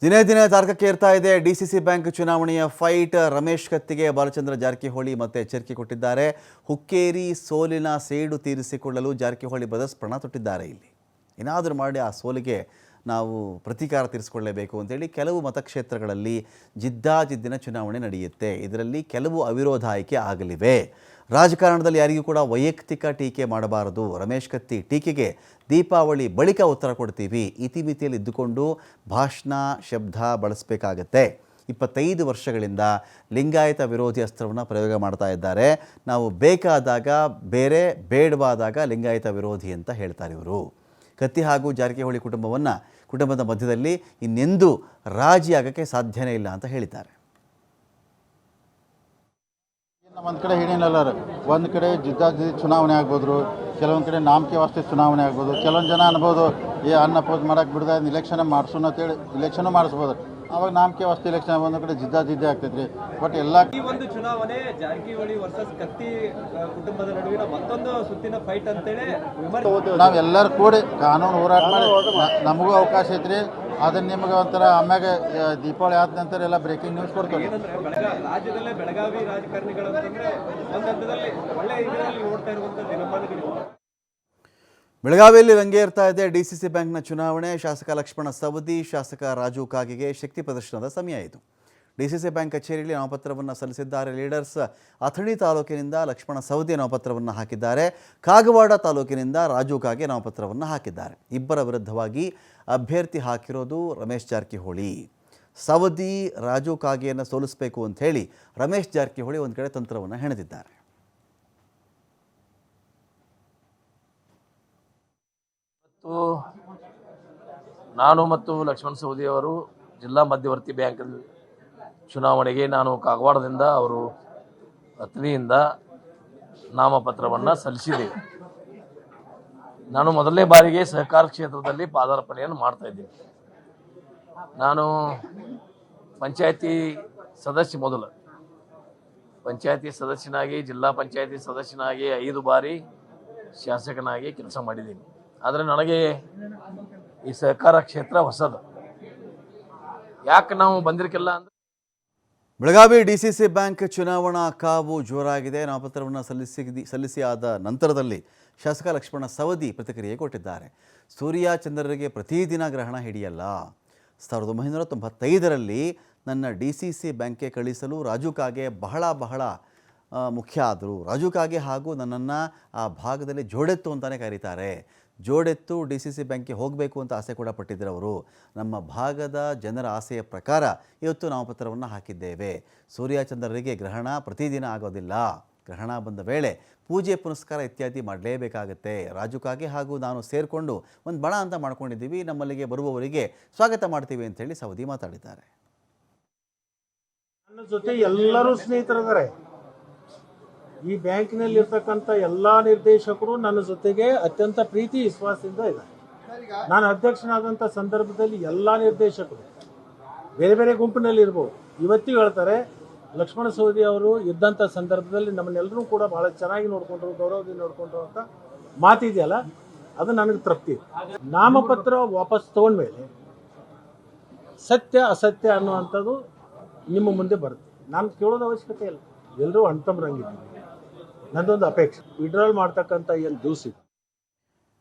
ದಿನೇ ದಿನೇ ತಾರಕಕ್ಕೇರ್ತಾ ಇದೆ ಡಿಸಿಸಿ ಬ್ಯಾಂಕ್ ಚುನಾವಣೆಯ ಫೈಟ್. ರಮೇಶ್ ಕತ್ತಿಗೆ ಬಾಲಚಂದ್ರ ಜಾರಕಿಹೊಳಿ ಮತ್ತೆ ಎಚ್ಚರಿಕೆ ಕೊಟ್ಟಿದ್ದಾರೆ. ಹುಕ್ಕೇರಿ ಸೋಲಿನ ಸೇಡು ತೀರಿಸಿಕೊಳ್ಳಲು ಜಾರಕಿಹೊಳಿ ಬ್ರದರ್ಸ್ ಪಣ ತೊಟ್ಟಿದ್ದಾರೆ. ಇಲ್ಲಿ ಏನಾದರೂ ಮಾಡಿ ಆ ಸೋಲಿಗೆ ನಾವು ಪ್ರತೀಕಾರ ತೀರಿಸಿಕೊಳ್ಳಬೇಕು ಅಂತೇಳಿ ಕೆಲವು ಮತಕ್ಷೇತ್ರಗಳಲ್ಲಿ ಜಿದ್ದಾಜಿದ್ದಿನ ಚುನಾವಣೆ ನಡೆಯುತ್ತೆ. ಇದರಲ್ಲಿ ಕೆಲವು ಅವಿರೋಧ ಆಯ್ಕೆ ಆಗಲಿವೆ. ರಾಜಕಾರಣದಲ್ಲಿ ಯಾರಿಗೂ ಕೂಡ ವೈಯಕ್ತಿಕ ಟೀಕೆ ಮಾಡಬಾರದು. ರಮೇಶ್ ಕತ್ತಿ ಟೀಕೆಗೆ ದೀಪಾವಳಿ ಬಳಿಕ ಉತ್ತರ ಕೊಡ್ತೀವಿ. ಇತಿಮಿತಿಯಲ್ಲಿ ಇದ್ದುಕೊಂಡು ಭಾಷಣ ಶಬ್ದ ಬಳಸಬೇಕಾಗತ್ತೆ. 25 ವರ್ಷಗಳಿಂದ ಲಿಂಗಾಯತ ವಿರೋಧಿ ಅಸ್ತ್ರವನ್ನು ಪ್ರಯೋಗ ಮಾಡ್ತಾ ಇದ್ದಾರೆ. ನಾವು ಬೇಕಾದಾಗ ಬೇರೆ, ಬೇಡವಾದಾಗ ಲಿಂಗಾಯತ ವಿರೋಧಿ ಅಂತ ಹೇಳ್ತಾರೆ ಇವರು. ಕತ್ತಿ ಹಾಗೂ ಜಾರಕಿಹೊಳಿ ಕುಟುಂಬದ ಮಧ್ಯದಲ್ಲಿ ಇನ್ನೆಂದೂ ರಾಜಿ ಆಗೋಕ್ಕೆ ಸಾಧ್ಯನೇ ಇಲ್ಲ ಅಂತ ಹೇಳಿದ್ದಾರೆ. ಒಂದು ಕಡೆ ಹಿಡಿಯಲ್ಲ, ಒಂದು ಕಡೆ ಜಿದ್ದಾಜಿದ್ದಿ ಚುನಾವಣೆ ಆಗ್ಬೋದು, ಕೆಲವೊಂದು ಕಡೆ ನಾಮಕೆ ವಾಸ್ತೆ ಚುನಾವಣೆ ಆಗ್ಬೋದು. ಕೆಲವೊಂದು ಜನ ಅನ್ಬೋದು ಅನ್ನಪೋಸ್ ಮಾಡೋಕ್ಕೆ ಬಿಡ್ದ ಇಲೆಕ್ಷನ್ ಮಾಡಿಸೋಣ ಅಂತೇಳಿ ಇಲೆಕ್ಷನ್ ಮಾಡಿಸ್ಬೋದು. ಅವಾಗ ನಾಮಕೆ ವಾಸ್ತೆ ಇಲೆಕ್ಷನ್ ಒಂದು ಕಡೆ ಜಿದ್ದಾಜಿದ್ದಿ ಆಗ್ತೈತ್ರಿ. ಬಟ್ ಎಲ್ಲ ಈ ಒಂದು ಚುನಾವಣೆ ಜಾರಕಿಹೊಳಿ ವರ್ಸಸ್ ಕತ್ತಿ ಕುಟುಂಬದ ನಡುವಿನ ಮತ್ತೊಂದು ಸುತ್ತಿನ ಫೈಟ್ ಅಂತೇಳಿ ನಾವೆಲ್ಲರೂ ಕೂಡಿ ಕಾನೂನು ಹೋರಾಟ ಮಾಡಿ ನಮಗೂ ಅವಕಾಶ ಐತ್ರಿ. ಅದನ್ನ ನಿಮಗೆ ಒಂಥರ ಆಮ್ಯಾಗ ದೀಪಾವಳಿ ಆದ ನಂತರ ಎಲ್ಲ ಬ್ರೇಕಿಂಗ್ ನ್ಯೂಸ್ ಕೊಡ್ತೀವಿ. ರಾಜ್ಯದಲ್ಲೇ ಬೆಳಗಾವಿ ರಾಜಕಾರಣಿಗಳು ಅಂತಂದ್ರೆ ಒಂದು ಹಂತದಲ್ಲಿ ಒಳ್ಳೆ ಇದರಲ್ಲಿ ಓಡ್ತಾ ಇರುವಂತ ದಿನಮಾನಗಳು. ಬೆಳಗಾವಿಯಲ್ಲಿ ರಂಗೇರ್ತಾ ಇದೆ ಡಿಸಿಸಿ ಬ್ಯಾಂಕ್ನ ಚುನಾವಣೆ. ಶಾಸಕ ಲಕ್ಷ್ಮಣ ಸವದಿ, ಶಾಸಕ ರಾಜು ಕಾಗೆಗೆ ಶಕ್ತಿ ಪ್ರದರ್ಶನದ ಸಮಯ ಇದು. ಡಿಸಿಸಿ ಬ್ಯಾಂಕ್ ಕಚೇರಿಯಲ್ಲಿ ನಾಮಪತ್ರವನ್ನು ಸಲ್ಲಿಸಿದ್ದಾರೆ ಲೀಡರ್ಸ್. ಅಥಣಿ ತಾಲೂಕಿನಿಂದ ಲಕ್ಷ್ಮಣ ಸವದಿ ನಾಮಪತ್ರವನ್ನು ಹಾಕಿದ್ದಾರೆ. ಕಾಗವಾಡ ತಾಲೂಕಿನಿಂದ ರಾಜು ಕಾಗೆ ನಾಮಪತ್ರವನ್ನು ಹಾಕಿದ್ದಾರೆ. ಇಬ್ಬರ ವಿರುದ್ಧವಾಗಿ ಅಭ್ಯರ್ಥಿ ಹಾಕಿರೋದು ರಮೇಶ್ ಜಾರಕಿಹೊಳಿ. ಸವದಿ, ರಾಜು ಕಾಗೆಯನ್ನು ಸೋಲಿಸಬೇಕು ಅಂತ ಹೇಳಿ ರಮೇಶ್ ಜಾರಕಿಹೊಳಿ ಒಂದು ಕಡೆ ತಂತ್ರವನ್ನು ಹೆಣೆದಿದ್ದಾರೆ. ನಾನು ಮತ್ತು ಲಕ್ಷ್ಮಣ ಸವದಿ ಅವರು ಜಿಲ್ಲಾ ಮಧ್ಯವರ್ತಿ ಬ್ಯಾಂಕ್ ಚುನಾವಣೆಗೆ ನಾನು ಕಾಗವಾಡದಿಂದ, ಅವರು ಅಥಣಿಯಿಂದ ನಾಮಪತ್ರವನ್ನು ಸಲ್ಲಿಸಿದ್ದೇವೆ. ನಾನು ಮೊದಲನೇ ಬಾರಿಗೆ ಸಹಕಾರ ಕ್ಷೇತ್ರದಲ್ಲಿ ಪಾದಾರ್ಪಣೆಯನ್ನು ಮಾಡ್ತಾ ಇದ್ದೀನಿ. ನಾನು ಪಂಚಾಯತಿ ಸದಸ್ಯ, ಮೊದಲು ಪಂಚಾಯತಿ ಸದಸ್ಯನಾಗಿ, ಜಿಲ್ಲಾ ಪಂಚಾಯತಿ ಸದಸ್ಯನಾಗಿ 5 ಬಾರಿ ಶಾಸಕನಾಗಿ ಕೆಲಸ ಮಾಡಿದ್ದೀನಿ. ಆದರೆ ನನಗೆ ಈ ಸಹಕಾರ ಕ್ಷೇತ್ರ ಹೊಸದು. ಯಾಕೆ ನಾವು ಬಂದಿರಕ್ಕಿಲ್ಲ ಅಂದ್ರೆ, ಬೆಳಗಾವಿ ಡಿಸಿಸಿ ಬ್ಯಾಂಕ್ ಚುನಾವಣಾ ಕಾವು ಜೋರಾಗಿದೆ. ನಾಮಪತ್ರವನ್ನು ಸಲ್ಲಿಸಿ ಆದ ನಂತರದಲ್ಲಿ ಶಾಸಕ ಲಕ್ಷ್ಮಣ ಸವದಿ ಪ್ರತಿಕ್ರಿಯೆ ಕೊಟ್ಟಿದ್ದಾರೆ. ಸೂರ್ಯ ಚಂದ್ರರಿಗೆ ಪ್ರತಿದಿನ ಗ್ರಹಣ ಹಿಡಿಯಲ್ಲ. 1995ರಲ್ಲಿ ನನ್ನ ಡಿಸಿಸಿ ಬ್ಯಾಂಕ್ಗೆ ಕಳಿಸಲು ರಾಜು ಕಾಗೆ ಬಹಳ ಮುಖ್ಯ ಆದರು. ರಾಜು ಕಾಗೆ ಹಾಗೂ ನನ್ನನ್ನು ಆ ಭಾಗದಲ್ಲಿ ಜೋಡೆತ್ತು ಅಂತಲೇ ಕರೀತಾರೆ. ಜೋಡೆತ್ತು ಡಿಸಿಸಿ ಬ್ಯಾಂಕ್ಗೆ ಹೋಗಬೇಕು ಅಂತ ಆಸೆ ಕೂಡ ಪಟ್ಟಿದ್ದರು ಅವರು. ನಮ್ಮ ಭಾಗದ ಜನರ ಆಸೆಯ ಪ್ರಕಾರ ಇವತ್ತು ನಾಮಪತ್ರವನ್ನು ಹಾಕಿದ್ದೇವೆ. ಸೂರ್ಯಚಂದ್ರರಿಗೆ ಗ್ರಹಣ ಪ್ರತಿದಿನ ಆಗೋದಿಲ್ಲ. ಗ್ರಹಣ ಬಂದ ವೇಳೆ ಪೂಜೆ ಪುನಸ್ಕಾರ ಇತ್ಯಾದಿ ಮಾಡಲೇಬೇಕಾಗತ್ತೆ. ರಾಜು ಕಾಗೆ ಹಾಗೂ ನಾನು ಸೇರಿಕೊಂಡು ಒಂದು ಬಣ ಅಂತ ಮಾಡ್ಕೊಂಡಿದ್ದೀವಿ. ನಮ್ಮಲ್ಲಿಗೆ ಬರುವವರಿಗೆ ಸ್ವಾಗತ ಮಾಡ್ತೀವಿ ಅಂತ ಹೇಳಿ ಸವದಿ ಮಾತಾಡಿದ್ದಾರೆ. ನನ್ನ ಜೊತೆ ಎಲ್ಲರೂ ಸ್ನೇಹಿತರಿದ್ದಾರೆ. ಈ ಬ್ಯಾಂಕಿನಲ್ಲಿ ಇರ್ತಕ್ಕಂಥ ಎಲ್ಲಾ ನಿರ್ದೇಶಕರು ನನ್ನ ಜೊತೆಗೆ ಅತ್ಯಂತ ಪ್ರೀತಿ ವಿಶ್ವಾಸದಿಂದ ಇದ್ದಾರೆ. ನಾನು ಅಧ್ಯಕ್ಷನಾದಂಥ ಸಂದರ್ಭದಲ್ಲಿ ಎಲ್ಲಾ ನಿರ್ದೇಶಕರು ಬೇರೆ ಬೇರೆ ಗುಂಪಿನಲ್ಲಿ ಇರ್ಬೋದು, ಇವತ್ತಿಗೂ ಹೇಳ್ತಾರೆ ಲಕ್ಷ್ಮಣ ಸವದಿ ಅವರು ಇದ್ದಂಥ ಸಂದರ್ಭದಲ್ಲಿ ನಮ್ಮನ್ನೆಲ್ಲರೂ ಕೂಡ ಬಹಳ ಚೆನ್ನಾಗಿ ನೋಡ್ಕೊಂಡ್ರು, ಗೌರವದಿಂದ ನೋಡ್ಕೊಂಡ್ರು ಅಂತ ಮಾತಿದೆಯಲ್ಲ, ಅದು ನನಗೆ ತೃಪ್ತಿ. ನಾಮಪತ್ರ ವಾಪಸ್ ತಗೊಂಡ್ಮೇಲೆ ಸತ್ಯ ಅಸತ್ಯ ಅನ್ನುವಂಥದ್ದು ನಿಮ್ಮ ಮುಂದೆ ಬರುತ್ತೆ. ನಾನು ಕೇಳೋದು ಅವಶ್ಯಕತೆ ಇಲ್ಲ. ಎಲ್ಲರೂ ಅಣ್ತಂಬರಂಗಿದ್ದೀವಿ. ನಂದೊಂದು ಅಪೇಕ್ಷೆ, ವಿಡ್ರಾಲ್ ಮಾಡ್ತಕ್ಕಂಥ ಏನು ದಿವಸ